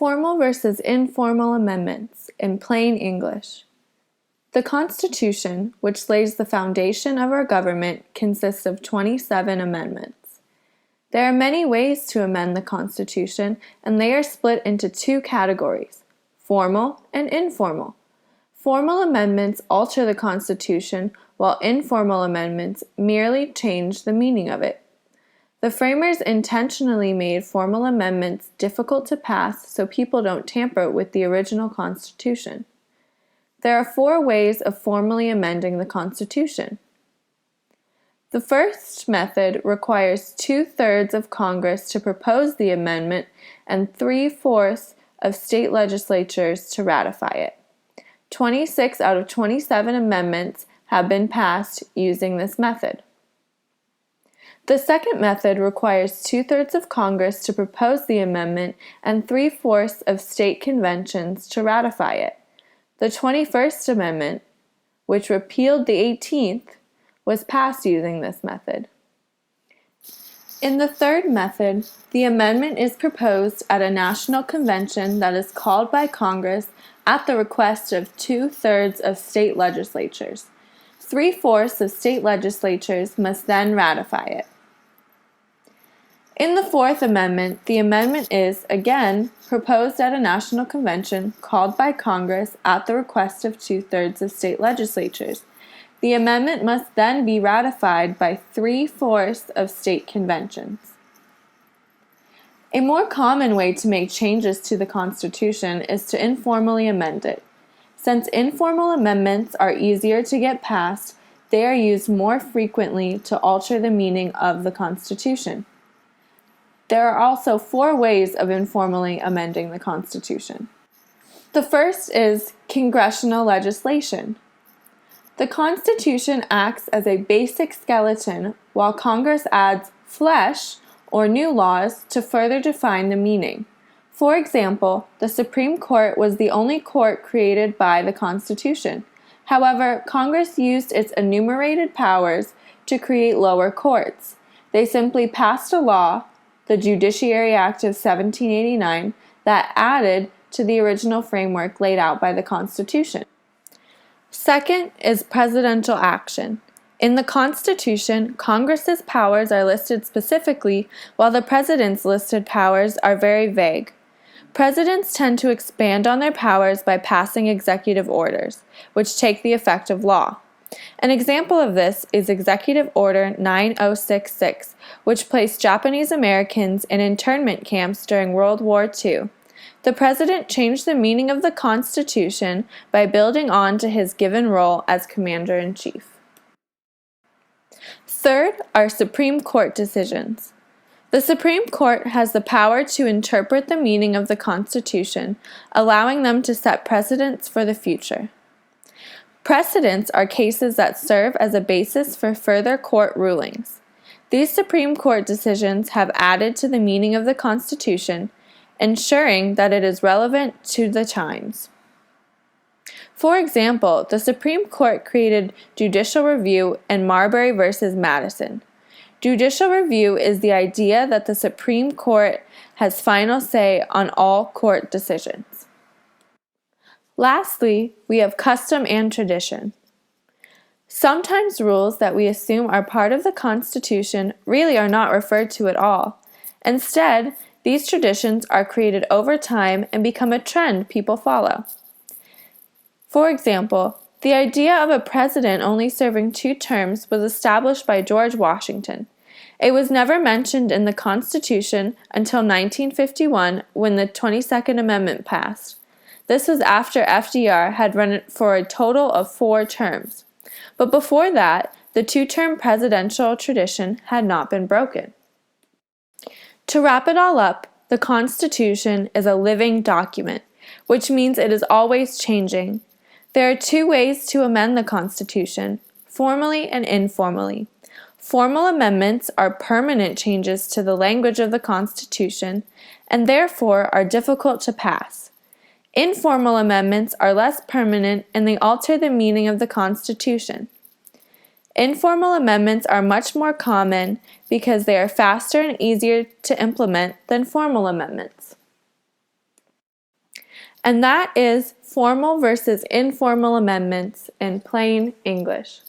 Formal versus informal amendments in plain English. The Constitution, which lays the foundation of our government, consists of 27 amendments. There are many ways to amend the Constitution, and they are split into two categories, formal and informal. Formal amendments alter the Constitution, while informal amendments merely change the meaning of it. The framers intentionally made formal amendments difficult to pass so people don't tamper with the original Constitution. There are 4 ways of formally amending the Constitution. The first method requires 2/3 of Congress to propose the amendment and 3/4 of state legislatures to ratify it. 26 out of 27 amendments have been passed using this method. The second method requires 2/3 of Congress to propose the amendment and 3/4 of state conventions to ratify it. The 21st Amendment, which repealed the 18th, was passed using this method. In the third method, the amendment is proposed at a national convention that is called by Congress at the request of 2/3 of state legislatures. 3/4 of state legislatures must then ratify it. In the Fourth Amendment, the amendment is, again, proposed at a national convention called by Congress at the request of 2/3 of state legislatures. The amendment must then be ratified by 3/4 of state conventions. A more common way to make changes to the Constitution is to informally amend it. Since informal amendments are easier to get passed, they are used more frequently to alter the meaning of the Constitution. There are also 4 ways of informally amending the Constitution. The first is congressional legislation. The Constitution acts as a basic skeleton while Congress adds flesh or new laws to further define the meaning. For example, the Supreme Court was the only court created by the Constitution. However, Congress used its enumerated powers to create lower courts. They simply passed a law, the Judiciary Act of 1789, that added to the original framework laid out by the Constitution. Second is presidential action. In the Constitution, Congress's powers are listed specifically, while the president's listed powers are very vague. Presidents tend to expand on their powers by passing executive orders, which take the effect of law. An example of this is Executive Order 9066, which placed Japanese Americans in internment camps during World War II. The president changed the meaning of the Constitution by building on to his given role as Commander-in-Chief. Third are Supreme Court decisions. The Supreme Court has the power to interpret the meaning of the Constitution, allowing them to set precedents for the future. Precedents are cases that serve as a basis for further court rulings. These Supreme Court decisions have added to the meaning of the Constitution, ensuring that it is relevant to the times. For example, the Supreme Court created judicial review in Marbury v. Madison. Judicial review is the idea that the Supreme Court has final say on all court decisions. Lastly, we have custom and tradition. Sometimes rules that we assume are part of the Constitution really are not referred to at all. Instead, these traditions are created over time and become a trend people follow. For example, the idea of a president only serving 2 terms was established by George Washington. It was never mentioned in the Constitution until 1951 when the 22nd Amendment passed. This was after FDR had run it for a total of 4 terms. But before that, the 2-term presidential tradition had not been broken. To wrap it all up, the Constitution is a living document, which means it is always changing. There are 2 ways to amend the Constitution, formally and informally. Formal amendments are permanent changes to the language of the Constitution and therefore are difficult to pass. Informal amendments are less permanent and they alter the meaning of the Constitution. Informal amendments are much more common because they are faster and easier to implement than formal amendments. and that is formal versus informal amendments in plain English.